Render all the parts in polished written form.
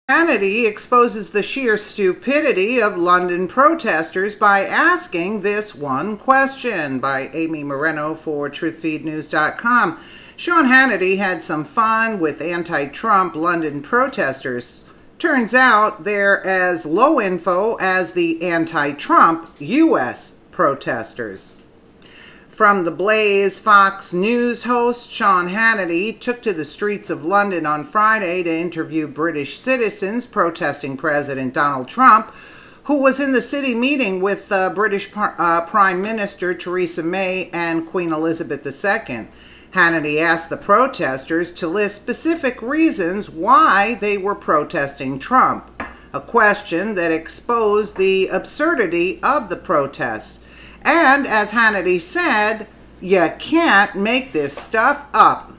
Hannity exposes the sheer stupidity of London protesters by asking this one question, by Amy Moreno for truthfeednews.com. Sean Hannity had some fun with anti-Trump London protesters. Turns out they're as low info as the anti-Trump U.S. protesters. From the Blaze, Fox News host Sean Hannity took to the streets of London on Friday to interview British citizens protesting President Donald Trump, who was in the city meeting with British Prime Minister Theresa May and Queen Elizabeth II. Hannity asked the protesters to list specific reasons why they were protesting Trump, a question that exposed the absurdity of the protests. And as Hannity said, you can't make this stuff up.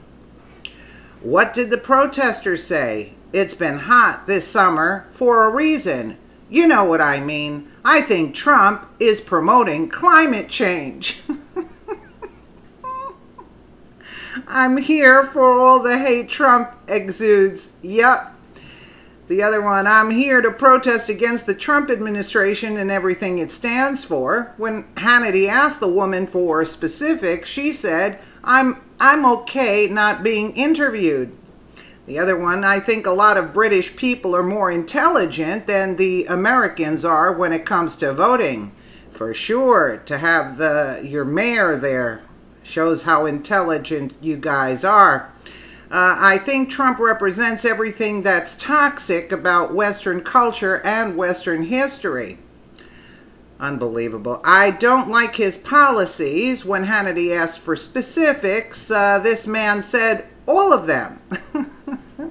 What did the protesters say? It's been hot this summer for a reason. You know what I mean. I think Trump is promoting climate change. I'm here for all the hate Trump exudes. Yup. The other one, I'm here to protest against the Trump administration and everything it stands for. When Hannity asked the woman for specifics, she said, I'm okay not being interviewed. The other one, I think a lot of British people are more intelligent than the Americans are when it comes to voting. For sure, to have your mayor there shows how intelligent you guys are. I think Trump represents everything that's toxic about Western culture and Western history. Unbelievable. I don't like his policies. When Hannity asked for specifics, this man said all of them.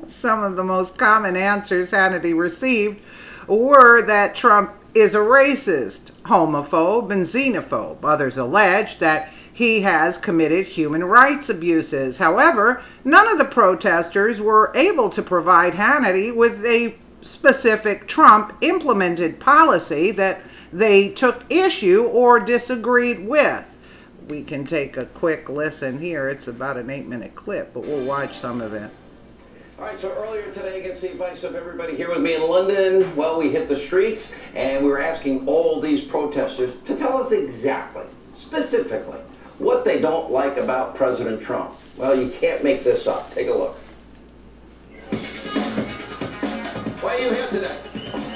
Some of the most common answers Hannity received were that Trump is a racist, homophobe, and xenophobe. Others alleged that he has committed human rights abuses. However, none of the protesters were able to provide Hannity with a specific Trump-implemented policy that they took issue or disagreed with. We can take a quick listen here. It's about an 8-minute clip, but we'll watch some of it. All right, so earlier today, against the advice of everybody here with me in London, well, we hit the streets, and we were asking all these protesters to tell us exactly, specifically, what they don't like about President Trump. Well, you can't make this up. Take a look. Why are you here today?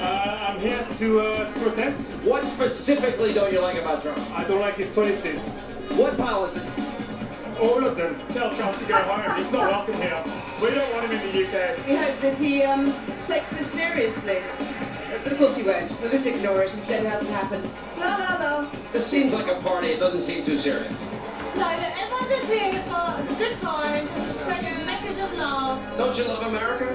I'm here to protest. What specifically don't you like about Trump? I don't like his policies. What policy? All of them. Tell Trump to go home. He's not welcome here. We don't want him in the UK. We hope that he takes this seriously. But of course he won't. We'll just ignore it and pretend it hasn't happened. La la la. This seems like a party. It doesn't seem too serious. No, everyone's just here for a good time, spreading a message of love. Don't you love America?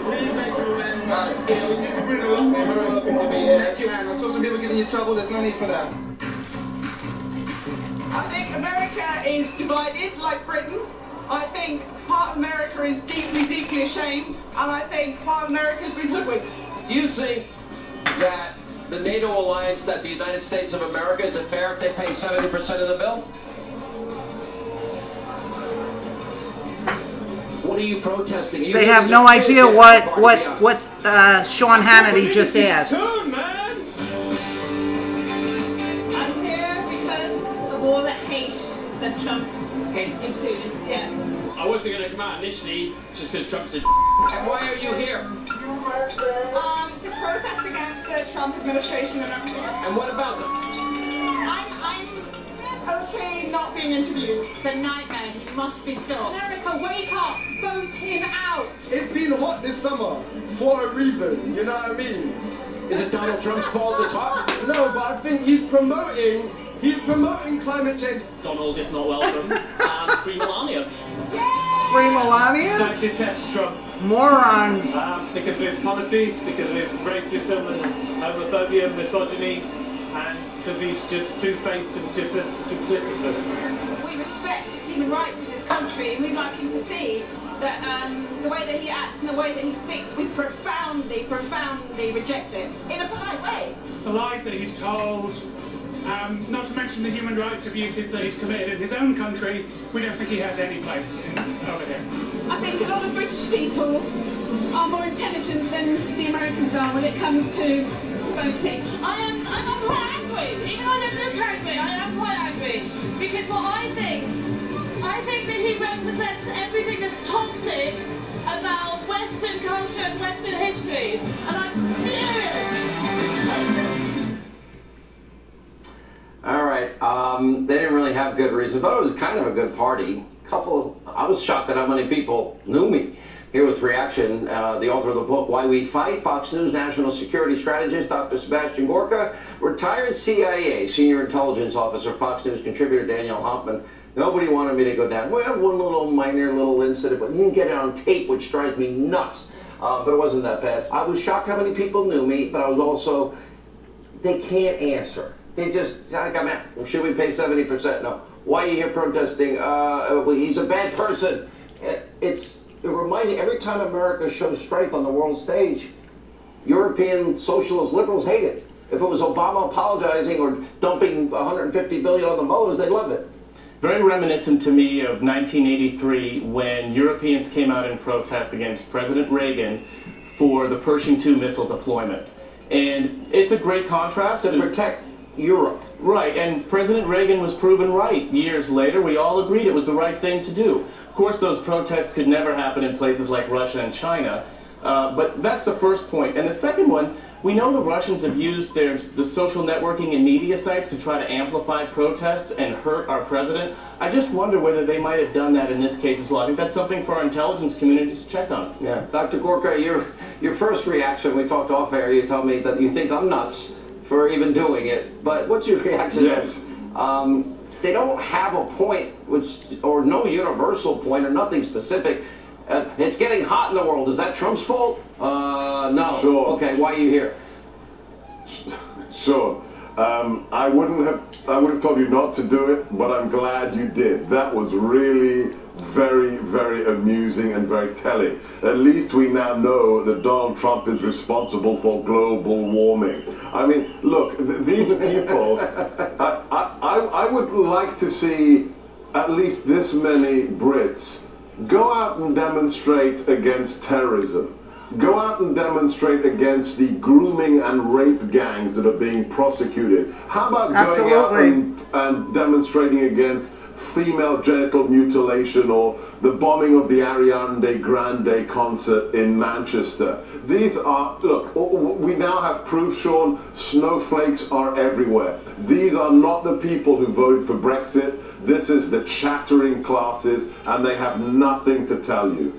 Please make your way. Got it. Yeah, we disagree a lot, man. We're happy to be here. Thank you. Man, I saw some people getting in trouble. There's no need for that. I think America is divided like Britain. I think part of America is deeply, deeply ashamed. And I think part of America has been hoodwinked. Do you think that the NATO alliance, that the United States of America, is it fair if they pay 70% of the bill? What are you protesting? They have no idea what Sean Hannity just asked. Soon, man. I'm here because of all the hate that Trump exudes. Yeah. I wasn't going to come out initially just because Trump said. And why are you here? To protest against the Trump administration and everything else. And what about them? I'm okay not being interviewed. It's a nightmare. He must be stopped. America, wake up! Vote him out! It's been hot this summer for a reason. You know what I mean? Is it Donald Trump's fault it's hot? No, but I think he's promoting climate change. Donald is not welcome. Free Melania. Free Melania? I detest Trump. Morons. Because of his policies, because of his racism and homophobia and misogyny, and because he's just two-faced and duplicitous. We respect human rights in this country, and we'd like him to see that the way that he acts and the way that he speaks, we profoundly, profoundly reject it in a polite way. The lies that he's told, Not to mention the human rights abuses that he's committed in his own country. We don't think he has any place over here. I think a lot of British people are more intelligent than the Americans are when it comes to voting. I'm quite angry. Even though I don't look angry, I am quite angry. Because what I think that he represents everything that's toxic about Western culture and Western history. And I'm furious. All right. They didn't really have good reason, but it was kind of a good party. I was shocked at how many people knew me. Here with reaction, the author of the book, Why We Fight, Fox News national security strategist, Dr. Sebastian Gorka, retired CIA senior intelligence officer, Fox News contributor Daniel Hoffman. Nobody wanted me to go down. Well, one little minor incident, but you didn't get it on tape, which drives me nuts. But it wasn't that bad. I was shocked how many people knew me, but I was also, they can't answer. They just, like, I'm at, should we pay 70%? No. Why are you here protesting? He's a bad person. It reminds me, every time America shows strength on the world stage, European socialist liberals hate it. If it was Obama apologizing or dumping $150 billion on the mullahs, they love it. Very reminiscent to me of 1983 when Europeans came out in protest against President Reagan for the Pershing II missile deployment. And it's a great contrast. To protect Europe. Right, and President Reagan was proven right. Years later, we all agreed it was the right thing to do. Of course, those protests could never happen in places like Russia and China, but that's the first point. And the second one, we know the Russians have used the social networking and media sites to try to amplify protests and hurt our president. I just wonder whether they might have done that in this case as well. I think that's something for our intelligence community to check on. Yeah, Dr. Gorka, your first reaction, we talked off air, you told me that you think I'm nuts for even doing it, but what's your reaction? Yes. They don't have a point, or no universal point, or nothing specific. It's getting hot in the world. Is that Trump's fault? No. Sure. Okay, why are you here? Sure. I would have told you not to do it, but I'm glad you did. That was really very, very amusing and very telling. At least we now know that Donald Trump is responsible for global warming. I mean, look, these are people. I would like to see at least this many Brits go out and demonstrate against terrorism. Go out and demonstrate against the grooming and rape gangs that are being prosecuted. How about going out and demonstrating against female genital mutilation or the bombing of the Ariana Grande concert in Manchester? These are, look, we now have proof, Sean, snowflakes are everywhere. These are not the people who voted for Brexit. This is the chattering classes, and they have nothing to tell you.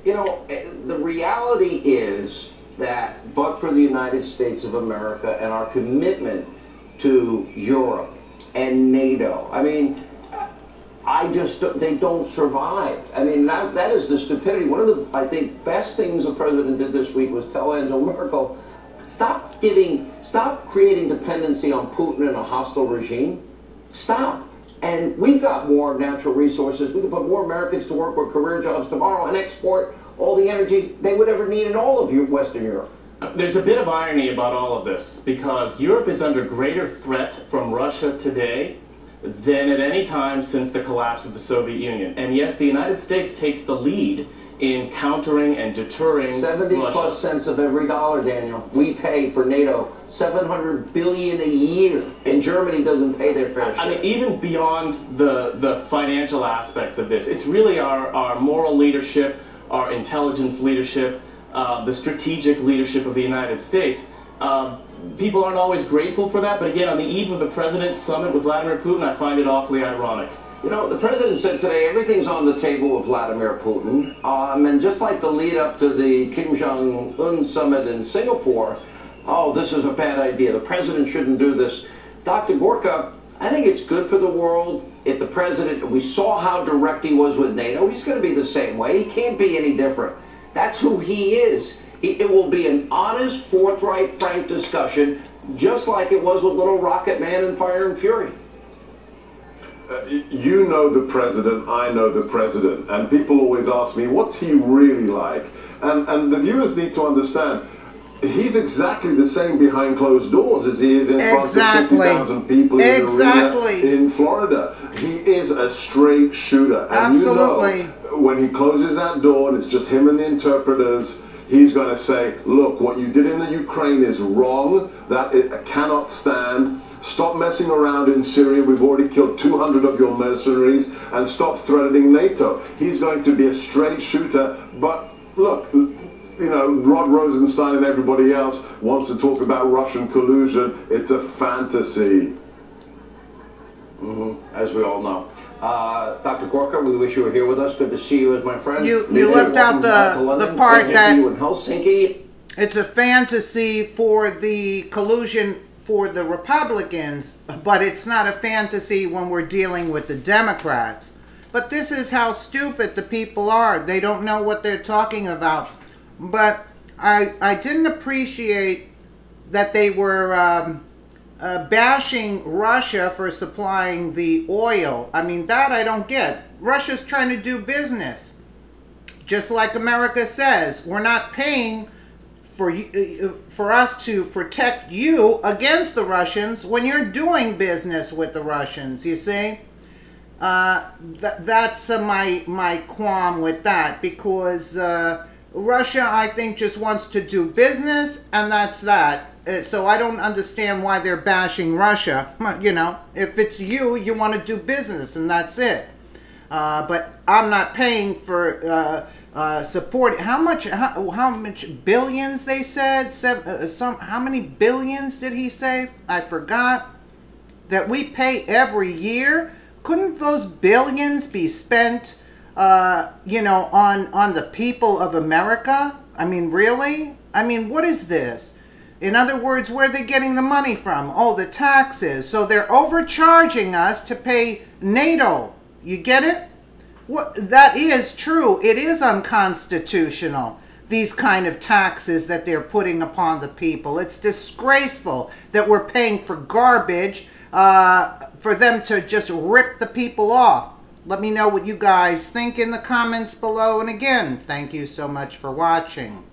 You know, the reality is that, but for the United States of America and our commitment to Europe and NATO, I mean, they don't survive. I mean, that is the stupidity. One of the, I think, best things the president did this week was tell Angela Merkel, stop creating dependency on Putin and a hostile regime. Stop. And we've got more natural resources. We can put more Americans to work with career jobs tomorrow and export all the energy they would ever need in all of Western Europe. There's a bit of irony about all of this, because Europe is under greater threat from Russia today than at any time since the collapse of the Soviet Union. And yes, the United States takes the lead in countering and deterring 70 Russia. plus cents of every dollar, Daniel, we pay for NATO. $700 billion a year. And Germany doesn't pay their fair share. I mean, even beyond the financial aspects of this, it's really our moral leadership, our intelligence leadership, the strategic leadership of the United States. People aren't always grateful for that, but again, on the eve of the President's summit with Vladimir Putin, I find it awfully ironic. You know, the president said today everything's on the table with Vladimir Putin. And just like the lead up to the Kim Jong-un summit in Singapore, oh, this is a bad idea. The president shouldn't do this. Dr. Gorka, I think it's good for the world if the president, we saw how direct he was with NATO. He's going to be the same way. He can't be any different. That's who he is. It will be an honest, forthright, frank discussion, just like it was with Little Rocket Man and Fire and Fury. You know the president, I know the president, and people always ask me, what's he really like? And the viewers need to understand, he's exactly the same behind closed doors as he is in front of 50,000 people in an arena in Florida. He is a straight shooter. And Absolutely. you know, when he closes that door and it's just him and the interpreters, he's going to say, look, what you did in the Ukraine is wrong. That it cannot stand. Stop messing around in Syria. We've already killed 200 of your mercenaries. And stop threatening NATO. He's going to be a straight shooter. But look, you know, Rod Rosenstein and everybody else wants to talk about Russian collusion. It's a fantasy. As we all know. Dr. Gorka, we wish you were here with us. Good to see you as my friend. You left out the part that you in Helsinki. It's a fantasy for the collusion for the Republicans, but it's not a fantasy when we're dealing with the Democrats. But this is how stupid the people are. They don't know what they're talking about. But I didn't appreciate that they were bashing Russia for supplying the oil. I mean, that I don't get. Russia's trying to do business. Just like America says, we're not paying for us to protect you against the Russians when you're doing business with the Russians, you see? That's my qualm with that, because Russia, I think, just wants to do business, and that's that. So I don't understand why they're bashing Russia. You know, if it's you want to do business, and that's it. But I'm not paying for support. How much billions they said? How many billions did he say? I forgot. That we pay every year. Couldn't those billions be spent, you know, on the people of America? I mean, really? I mean, what is this? In other words, where are they getting the money from? Oh, the taxes. So they're overcharging us to pay NATO. You get it? What, that is true. It is unconstitutional, these kind of taxes that they're putting upon the people. It's disgraceful that we're paying for garbage for them to just rip the people off. Let me know what you guys think in the comments below. And again, thank you so much for watching.